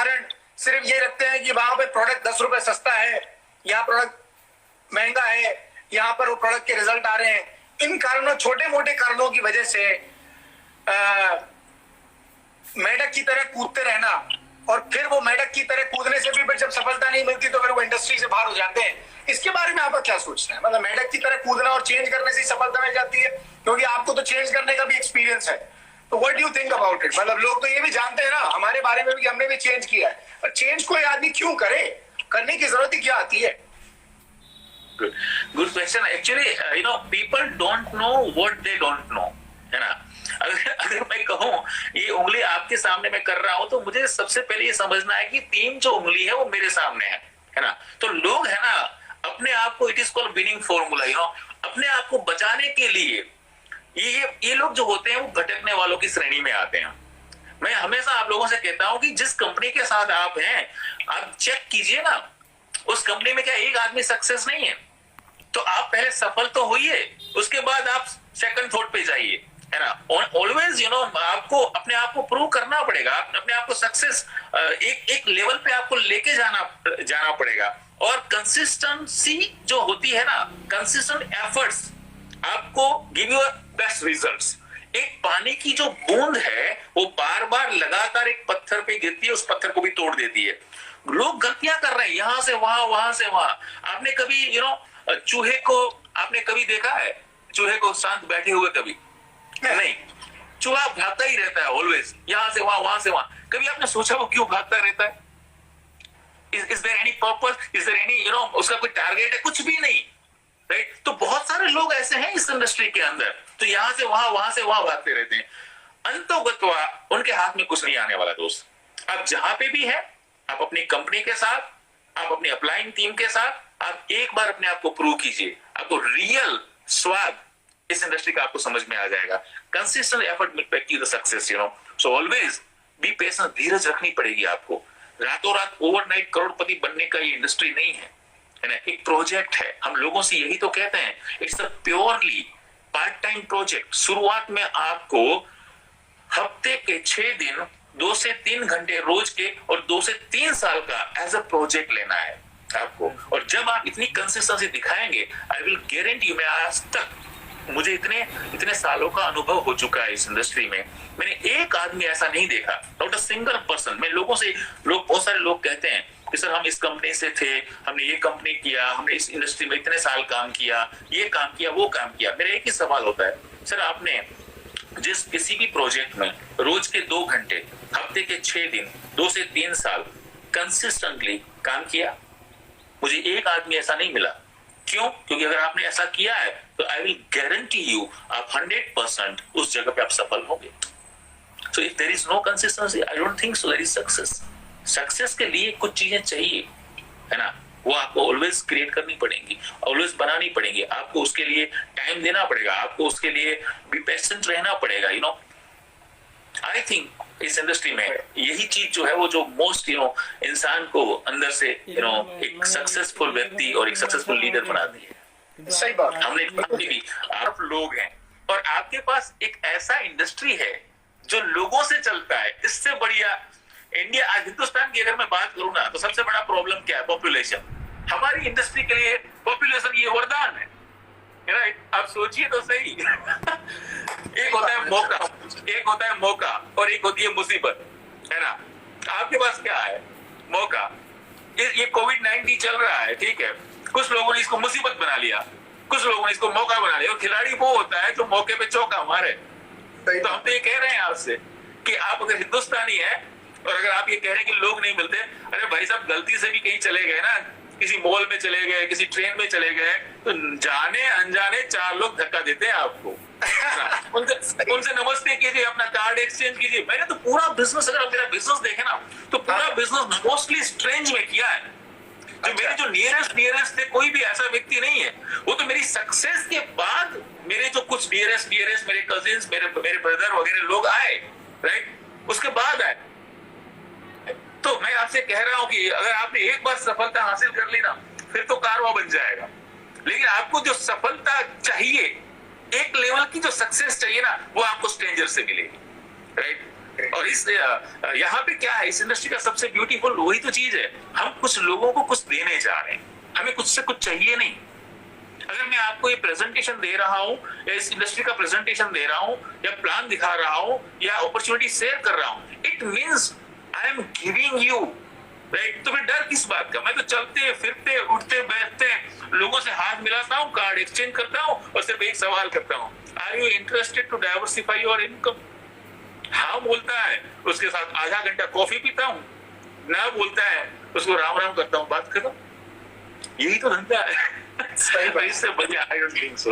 कारण सिर्फ ये रखते हैं कि वहां पे प्रोडक्ट 10 रुपए सस्ता है, यहाँ प्रोडक्ट महंगा है, यहाँ पर वो प्रोडक्ट के रिजल्ट आ रहे हैं। इन कारणों, छोटे मोटे कारणों की वजह से मेढक की तरह कूदते रहना, और फिर वो मेढक की तरह कूदने से भी फिर जब सफलता नहीं मिलती तो फिर वो इंडस्ट्री से बाहर हो जाते हैं। इसके बारे में आपका क्या सोचना है? मतलब मेढक की तरह कूदना और चेंज करने से ही सफलता मिल जाती है? क्योंकि आपको तो चेंज करने का भी एक्सपीरियंस है, तो what do you think about it? मतलब लोग तो ये भी जानते हैं ना हमारे बारे में भी कि हमने भी चेंज किया है, पर चेंज कोई आदमी क्यों करे? करने की जरूरत ही क्या आती है? Good question. Actually people don't know what they don't know, है ना। अगर मैं कहूं ये उंगली आपके सामने मैं कर रहा हूं, तो मुझे सबसे पहले ये समझना है कि 3 जो उंगली है वो मेरे सामने है ना। तो लोग है ना अपने आप को, it is called winning formula, अपने आप को बचाने के लिए ये लोग जो होते हैं वो भटकने वालों की श्रेणी में आते हैं। मैं हमेशा आप लोगों से कहता हूं कि जिस कंपनी के साथ आप हैं, आप चेक कीजिए ना, उस कंपनी में क्या एक आदमी सक्सेस नहीं है? तो आप पहले सफल तो होइए, उसके बाद आप सेकंड थॉट पे जाइए, है ना। ऑलवेज आपको अपने आप को प्रूव करना पड़ेगा, अपने आप को सक्सेस एक लेवल पे आपको लेके जाना पड़ेगा। और कंसिस्टेंसी जो होती है ना, कंसिस्टेंट एफर्ट्स आपको गिव योर बेस्ट रिजल्ट्स। एक पानी की जो बूंद है वो बार बार लगातार एक पत्थर पे गिरती है, उस पत्थर को भी तोड़ देती है। लोग गलतियां कर रहे हैं, यहां से वहां, वहां से वहां। आपने कभी चूहे को आपने कभी देखा है? चूहे को शांत बैठे हुए कभी नहीं। चूहा भागता ही रहता है ऑलवेज, यहां से वहां, वहां से वहां। कभी आपने सोचा वो क्यों भागता रहता है? Is there any purpose? Is there any उसका कोई टारगेट है? कुछ भी नहीं, राइट। तो बहुत सारे लोग ऐसे हैं इस इंडस्ट्री के अंदर, तो यहां से वहां, वहां से वहां भागते रहते हैं। अंतोगत्वा उनके हाथ में कुछ नहीं आने वाला दोस्त। आप जहां पे भी है, आप अपनी कंपनी के साथ, आप अपनी अप्लाइंग टीम के साथ, आप एक बार अपने आप को प्रूव कीजिए, आपको रियल स्वाद इस इंडस्ट्री का आपको समझ में आ जाएगा। Consistent effort will make you the success, so always be patient. धीरज रखनी पड़ेगी आपको। रातों रात ओवरनाइट करोड़पति बनने का ये इंडस्ट्री नहीं है ना, एक प्रोजेक्ट है। हम लोगों से यही तो कहते हैं, it's a purely part time project. शुरुआत में आपको हफ्ते के 6 दिन 2 से 3 घंटे रोज के और 2 से 3 साल का एज अ प्रोजेक्ट लेना है आपको। और जब आप इतनी कंसिस्टेंसी दिखाएंगे, आई विल गारंटी, मैं आज तक मुझे इतने सालों का अनुभव हो चुका है इस इंडस्ट्री में, मैंने एक आदमी ऐसा नहीं देखा, नॉट अ सिंगल पर्सन। मैं बहुत सारे लोग कहते हैं कि सर हम इस कंपनी से थे, हमने ये कंपनी किया, हमने इस इंडस्ट्री में इतने साल काम किया, ये काम किया, वो काम किया। मेरा एक ही सवाल होता है, सर आपने जिस किसी भी प्रोजेक्ट में रोज के 2 घंटे, हफ्ते के 6 दिन, 2 से 3 साल कंसिस्टेंटली काम किया? मुझे एक आदमी ऐसा नहीं मिला। क्यों? क्योंकि अगर आपने ऐसा किया है तो आई विल गारंटी यू आप 100% उस जगह पे आप सफल होंगे। So if there is no consistency, I don't think so there is success. Success के लिए कुछ चीजें चाहिए, है ना, वो आपको ऑलवेज क्रिएट करनी पड़ेंगी, ऑलवेज बनानी पड़ेंगी। आपको उसके लिए टाइम देना पड़ेगा, आपको उसके लिए भी पेशेंट रहना पड़ेगा। आई थिंक इस इंडस्ट्री में यही चीज जो है वो जो मोस्ट इंसान को अंदर से एक सक्सेसफुल व्यक्ति और एक सक्सेसफुल लीडर बनाती है। सही बात। हमने भी, आप लोग हैं और आपके पास एक ऐसा इंडस्ट्री है जो लोगों से चलता है। इससे बढ़िया इंडिया, आज हिंदुस्तान की अगर मैं बात करूं ना, तो सबसे बड़ा प्रॉब्लम क्या है? पॉपुलेशन। हमारी इंडस्ट्री के लिए पॉपुलेशन ये वरदान है, राइट। आप सोचिए तो सही। एक होता है मौका और एक होती है मुसीबत, है ना। आपके पास क्या है? मौका। ये कोविड-19 चल रहा है, ठीक है, कुछ लोगों ने इसको मुसीबत बना लिया, कुछ लोगों ने इसको मौका बना लिया। और खिलाड़ी वो होता है जो मौके पे चौका मारे। तो हम तो ये कह रहे हैं आपसे कि आप अगर हिंदुस्तानी है और अगर आप ये कह रहे हैं कि लोग नहीं मिलते, अरे भाई साहब गलती से भी कहीं चले गए ना, किसी मॉल में चले गए, किसी ट्रेन में चले गए, तो जाने अनजाने 4 लोग धक्का देते हैं आपको। उनसे नमस्ते कीजिए, अपना कार्ड एक्सचेंज कीजिए। मैंने तो पूरा बिजनेस, अगर आप मेरा बिजनेस देखे ना, तो पूरा बिजनेस मोस्टली स्ट्रेंज में किया है। मेरे जो नियरेस्ट थे, कोई भी ऐसा व्यक्ति नहीं है। वो तो मेरी सक्सेस के बाद मेरे जो कुछ नियरेस्ट मेरे कजिन्स, मेरे ब्रदर वगैरह लोग आए, राइट, उसके बाद आए। तो मैं आपसे कह रहा हूं कि अगर आपने एक बार सफलता हासिल कर ली ना, फिर तो कारवां बन जाएगा। लेकिन आपको जो सफलता चाहिए, एक लेवल की जो सक्सेस चाहिए ना, वो आपको स्ट्रेंजर से मिलेगी, राइट। और इस यहाँ पे क्या है, इस इंडस्ट्री का सबसे ब्यूटीफुल वही तो चीज है, हम कुछ लोगों को कुछ देने जा रहे हैं, हमें कुछ से कुछ चाहिए नहीं। अगर मैं आपको ये प्रेजेंटेशन दे रहा हूँ या इस इंडस्ट्री का प्रेजेंटेशन दे रहा हूँ या प्लान दिखा रहा हूँ या अपॉर्चुनिटी शेयर कर रहा हूँ, it means I am giving you, right. तो मैं डर किस बात का, मैं तो चलते फिरते उठते बैठते लोगों से हाथ मिलाता हूँ, कार्ड एक्सचेंज करता हूँ और सिर्फ एक सवाल करता हूँ, are you interested to diversify your income? हाँ बोलता है, उसके साथ आधा घंटा कॉफी पीता हूँ, ना बोलता है उसको राम राम करता हूँ, बात खत्म। यही तो धंधा है। इससे बढ़िया आई डोंट थिंक सो।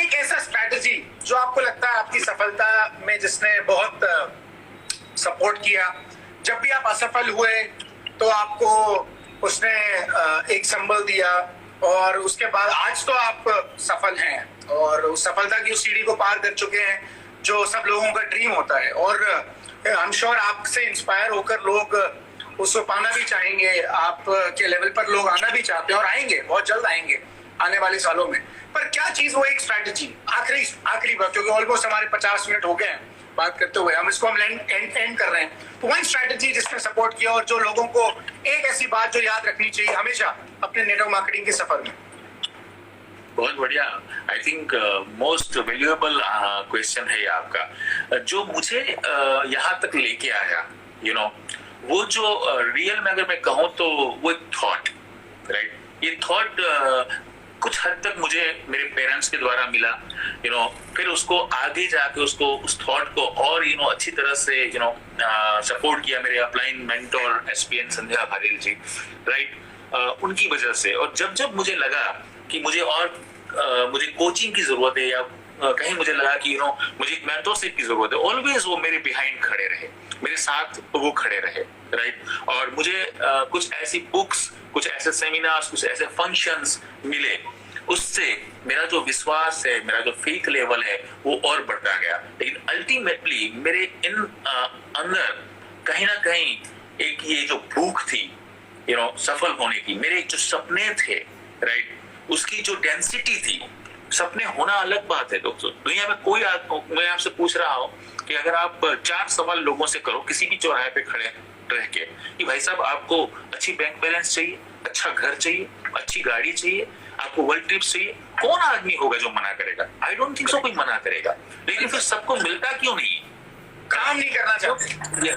एक ऐसा स्ट्रैटेजी जो आपको लगता है आपकी सफलता में जिसने बहुत सपोर्ट किया, जब भी आप असफल हुए तो आपको उसने एक संबल दिया और उसके बाद आज तो आप सफल हैं और उस सफलता की उस सीढ़ी को पार कर चुके हैं जो सब लोगों का ड्रीम होता है, और आई एम श्योर आपसे इंस्पायर होकर लोग उसको पाना भी चाहेंगे, आपके लेवल पर लोग आना भी चाहते हैं और आएंगे, बहुत जल्द आएंगे आने वाले सालों में। पर क्या चीज वो एक स्ट्रैटेजी, आखिरी बात, क्योंकि ऑलमोस्ट हमारे 50 मिनट हो गए हैं बात करते हुए, हम इसको हम एंड कर रहे हैं, तो वन स्ट्रैटेजी जिसने सपोर्ट किया और जो लोगों को एक ऐसी बात जो याद रखनी चाहिए हमेशा अपने नेटवर्क मार्केटिंग के सफर में। बहुत बढ़िया, I think most valuable question है ये आपका, जो मुझे यहाँ तक लेके आया, यू नो, वो जो रियल में अगर मैं कहूँ तो वो एक थॉट, राइट। ये थॉट कुछ हद तक मुझे मेरे पेरेंट्स के द्वारा मिला, यू नो, फिर उसको आगे जाके उसको उस थॉट को और यू नो अच्छी तरह से यू नो सपोर्ट किया मेरे अपलाइन मेंटोर एसपीएन संध्या भारेल जी, राइट। उनकी वजह से, और जब जब मुझे लगा कि मुझे और मुझे कोचिंग की जरूरत है या कहीं मुझे लगा कि यू नो मुझे एक मेंटरशिप की जरूरत है, ऑलवेज वो मेरे बिहाइंड खड़े रहे, मेरे साथ वो खड़े रहे, राइट। और मुझे कुछ ऐसी बुक्स, कुछ ऐसे सेमिनार्स, कुछ ऐसे फंक्शंस मिले, उससे मेरा जो विश्वास है, मेरा जो फेथ लेवल है वो और बढ़ता गया। लेकिन अल्टीमेटली मेरे इन अंदर कहीं ना कहीं एक ये जो भूख थी यू नो सफल होने की, मेरे जो सपने थे, राइट, उसकी जो डेंसिटी थी, सपने होना अलग बात है दोस्तों, दुनिया में कोई मैं आपसे पूछ रहा हूँ कि अगर आप 4 सवाल लोगों से करो किसी भी चौराहे पे खड़े रह के कि भाई साहब आपको अच्छी बैंक बैलेंस चाहिए, अच्छा घर चाहिए, अच्छी गाड़ी चाहिए, आपको वर्ल्ड ट्रिप चाहिए, कौन आदमी होगा जो मना करेगा? आई डोंट थिंक सो कोई मना करेगा। लेकिन फिर सबको मिलता क्यों नहीं? काम नहीं करना चाहते।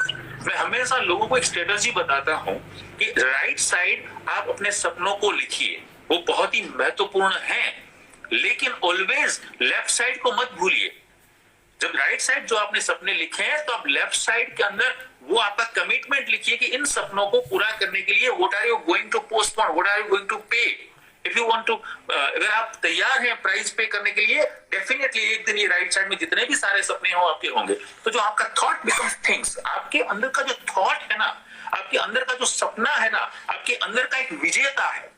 मैं हमेशा लोगों को एक स्ट्रेटजी बताता हूँ कि राइट साइड आप अपने सपनों को लिखिए, वो बहुत ही महत्वपूर्ण है, लेकिन ऑलवेज लेफ्ट साइड को मत भूलिए। जब राइट साइड जो आपने सपने लिखे हैं तो आप लेफ्ट साइड के अंदर वो आपका कमिटमेंट लिखिए कि इन सपनों को पूरा करने के लिए what are you going to postpone, what are you going to pay, if you want to, अगर आप तैयार हैं प्राइस पे करने के लिए, डेफिनेटली एक दिन ये राइट साइड में जितने भी सारे सपने हो आपके होंगे। तो जो आपका थॉट बिकम्स थिंग्स, आपके अंदर का जो थॉट है ना, आपके अंदर का जो सपना है ना, आपके अंदर का एक विजेता है।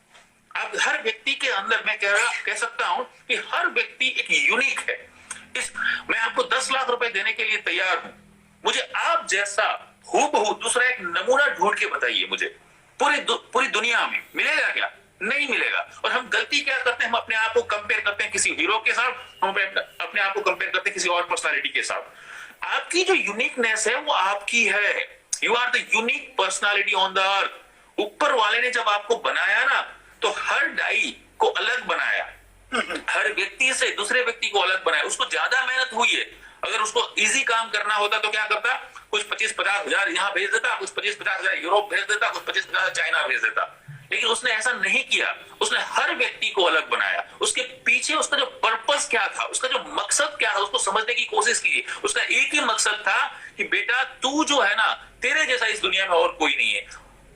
आप हर व्यक्ति के अंदर, मैं कह सकता हूं कि हर व्यक्ति एक यूनिक है। मैं आपको 10 लाख रुपए देने के लिए तैयार हूं, मुझे आप जैसा हूबहू दूसरा एक नमूना ढूंढ के बताइए, मुझे पूरी दुनिया में मिलेगा क्या? नहीं मिलेगा। और हम गलती क्या करते हैं, हम अपने आप को कंपेयर करते हैं किसी हीरो के साथ, हम अपने आप को कंपेयर करते हैं किसी और पर्सनालिटी के साथ। आपकी जो यूनिकनेस है वो आपकी है, you are the unique personality on the earth. ऊपर वाले ने जब आपको बनाया ना तो हर डाई को अलग बनाया, हर व्यक्ति से दूसरे व्यक्ति को अलग बनाया। उसको ज्यादा मेहनत हुई है, अगर उसको इजी काम करना होता तो क्या करता, कुछ 25-50 हजार यहाँ भेज देता, कुछ 25-50 हजार यूरोप भेज देता, कुछ 25-50 हजार चाइना भेज देता। लेकिन उसने ऐसा नहीं किया, उसने हर व्यक्ति को अलग बनाया। उसके पीछे उसका जो पर्पस क्या था, उसका जो मकसद क्या था, उसको समझने की कोशिश कीजिए। उसका एक ही मकसद था कि बेटा तू जो है ना, तेरे जैसा इस दुनिया में और कोई नहीं है।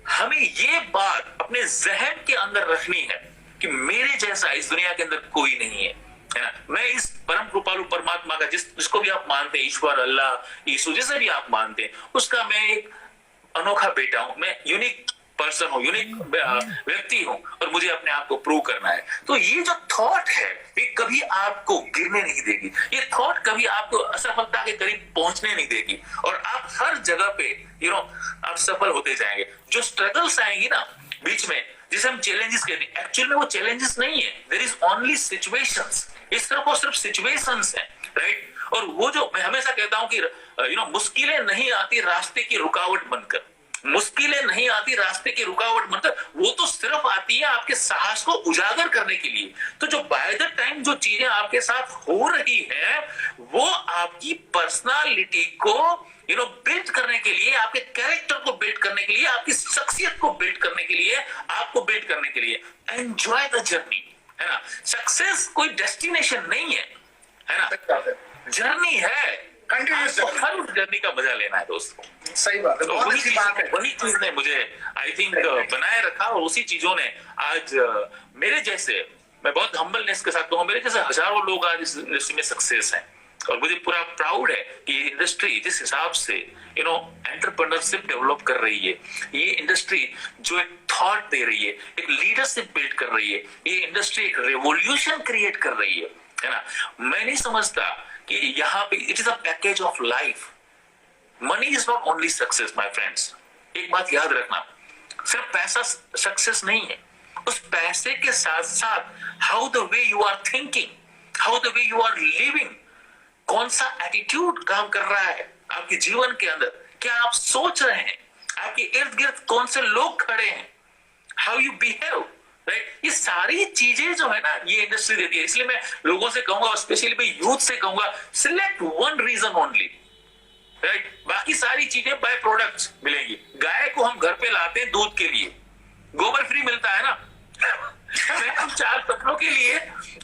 हमें ये बात अपने जहन के अंदर रखनी है कि मेरे जैसा इस दुनिया के अंदर कोई नहीं है ना। मैं इस परम कृपालु परमात्मा का, जिसको भी आप मानते हैं, ईश्वर, अल्लाह, यीशु, जिसे भी आप मानते हैं, उसका मैं एक अनोखा बेटा हूं। मैं यूनिक पर्सन हूं, यूनिक व्यक्ति हूं, और मुझे अपने आप को प्रूव करना है। तो ये जो थॉट है ये कभी आपको गिरने नहीं देगी, ये थॉट कभी आपको असफलता के करीब पहुंचने नहीं देगी, और आप हर जगह पे यू नो आप सफल होते जाएंगे। जो स्ट्रगल्स आएंगी ना बीच में, जिसे हम चैलेंजेस कहते हैं, एक्चुअल में वो चैलेंजेस नहीं है, देयर इज ओनली सिचुएशंस। इस तरह को सिर्फ सिचुएशंस हैं, राइट। और वो जो मैं हमेशा कहता हूं कि मुश्किलें नहीं आती रास्ते की रुकावट बनकर, मुश्किलें नहीं आती रास्ते की रुकावट बनकर, वो तो सिर्फ आती है आपके साहस को उजागर करने के लिए। तो जो बाय द टाइम जो चीजें आपके साथ हो रही है वो आपकी पर्सनालिटी को बिल्ड करने के लिए, आपके कैरेक्टर को बिल्ड करने के लिए, आपकी शख्सियत को बिल्ड करने के लिए, आपको बिल्ड करने के लिए। एंजॉय द जर्नी, है ना। सक्सेस कोई डेस्टिनेशन नहीं है ना, जर्नी है, कंटिन्यूअस हर जर्नी का मजा लेना है दोस्तों। सही बात है, तो बहुत अच्छी बात है। वही चीज ने मुझे आई थिंक बनाए रखा, और उसी चीजों ने आज मेरे जैसे, मैं बहुत हम्बलनेस के साथ कहूँ, मेरे जैसे हजारों लोग आज इस इंडस्ट्री में सक्सेस हैं। और मुझे पूरा प्राउड है कि ये इंडस्ट्री जिस हिसाब से एंटरप्रेन्योरशिप डेवलप कर रही है, ये इंडस्ट्री जो एक थॉट दे रही है, एक लीडरशिप बिल्ड कर रही है, ये इंडस्ट्री एक रेवोल्यूशन क्रिएट कर रही है ना। मैं नहीं समझता कि यहाँ पे it is a package of life. Money is not only success my friends. एक बात याद रखना, सिर्फ पैसा सक्सेस नहीं है, उस पैसे के साथ साथ how the way you are thinking, how the way you are living, कौन सा एटीट्यूड काम कर रहा है आपके जीवन के अंदर, क्या आप सोच रहे हैं, आपके इर्द गिर्द कौन से लोग खड़े हैं, हाउ यू बिहेव, राइट। ये सारी चीजें जो है ना ये इंडस्ट्री देती है। इसलिए मैं लोगों से कहूंगा, स्पेशली मैं यूथ से कहूंगा, select one reason only, right. बाकी सारी चीजें बाय प्रोडक्ट्स मिलेंगी। गाय को हम घर पे लाते हैं दूध के लिए, गोबर फ्री मिलता है ना। मैं हम 4 सपनों के लिए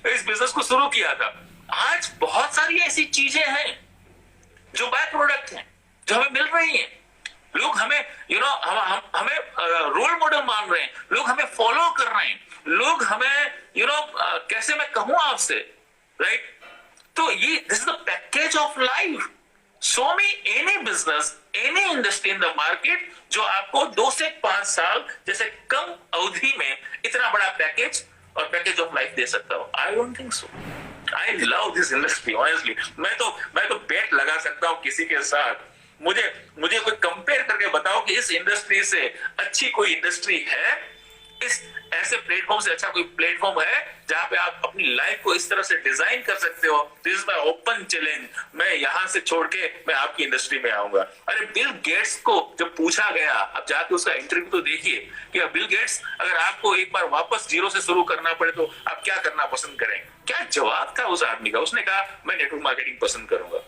इस बिजनेस को शुरू किया था। आज बहुत सारी ऐसी चीजें हैं जो बाय प्रोडक्ट हैं, जो हमें मिल रही हैं। लोग हमें हमें रोल मॉडल मान रहे हैं, लोग हमें फॉलो कर रहे हैं, लोग हमें कैसे मैं कहूं आपसे, राइट। तो ये this is the package of life. Show me any business, any industry in the market जो आपको 2 से 5 साल जैसे कम अवधि में इतना बड़ा पैकेज और पैकेज ऑफ लाइफ दे सकता हो। आई don't think so. I love this industry honestly. मैं तो बेट लगा सकता हूं किसी के साथ, मुझे कोई कंपेयर करके बताओ कि इस इंडस्ट्री से अच्छी कोई इंडस्ट्री है, इस ऐसे प्लेटफॉर्म से अच्छा कोई प्लेटफॉर्म है जहां पे आप अपनी लाइफ को इस तरह से डिजाइन कर सकते हो। This is my open challenge. मैं यहां से छोड़ के मैं आपकी इंडस्ट्री में आऊंगा। अरे बिल गेट्स को जब पूछा गया, आप जाके उसका इंटरव्यू तो देखिए कि बिल गेट्स अगर आपको एक बार वापस जीरो से शुरू करना पड़े तो आप क्या करना पसंद करें, क्या जवाब था उस आदमी का। उसने कहा मैं नेटवर्क मार्केटिंग पसंद करूंगा।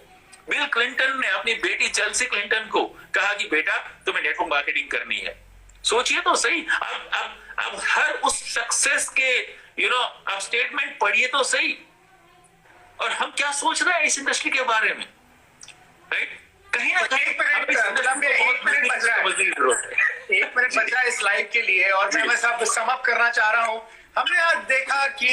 बिल क्लिंटन ने अपनी बेटी चेल्सी क्लिंटन को कहा कि बेटा तुम्हें नेटवर्क मार्केटिंग करनी है। सोचिए तो सही, अब हर उस सक्सेस के आप स्टेटमेंट पढ़िए तो सही, और हम क्या सोच रहे हैं इस इंडस्ट्री के बारे में, राइट। कहीं ना कहीं एक मिनट बचा इस लाइव के लिए, और मैं सब सम अप करना चाह रहा हूं। हमने आज देखा कि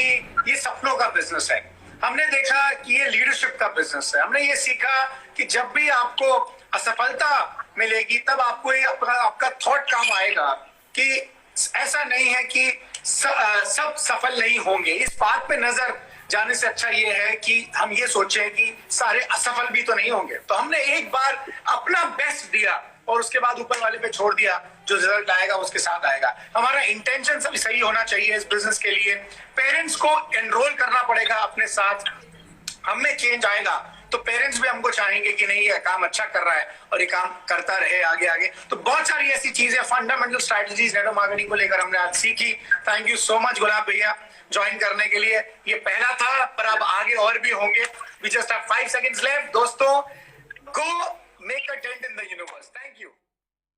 ये सपनों का बिजनेस है, हमने देखा कि ये लीडरशिप का बिजनेस है, हमने ये सीखा कि जब भी आपको असफलता मिलेगी तब आपको आपका थॉट काम आएगा कि ऐसा नहीं है कि सब सफल नहीं होंगे। इस बात पे नजर जाने से अच्छा ये है कि हम ये सोचें कि सारे असफल भी तो नहीं होंगे। तो हमने एक बार अपना बेस्ट दिया और उसके बाद ऊपर वाले पे छोड़ दिया, जो रिजल्ट आएगा उसके साथ आएगा। हमारा इंटेंशन सब सही होना चाहिए इस बिजनेस के लिए। पेरेंट्स को एनरोल करना पड़ेगा अपने साथ, हमें चेंज आएगा तो पेरेंट्स भी हमको चाहेंगे कि नहीं ये काम अच्छा कर रहा है और ये काम करता रहे आगे आगे। तो बहुत सारी ऐसी चीजें, फंडामेंटल स्ट्रैटेजीज नेटवर्क मार्केटिंग को लेकर हमने आज सीखी। थैंक यू सो मच गुलाब भैया ज्वाइन करने के लिए। ये पहला था पर अब आगे और भी होंगे। We just have 5 seconds left. दोस्तों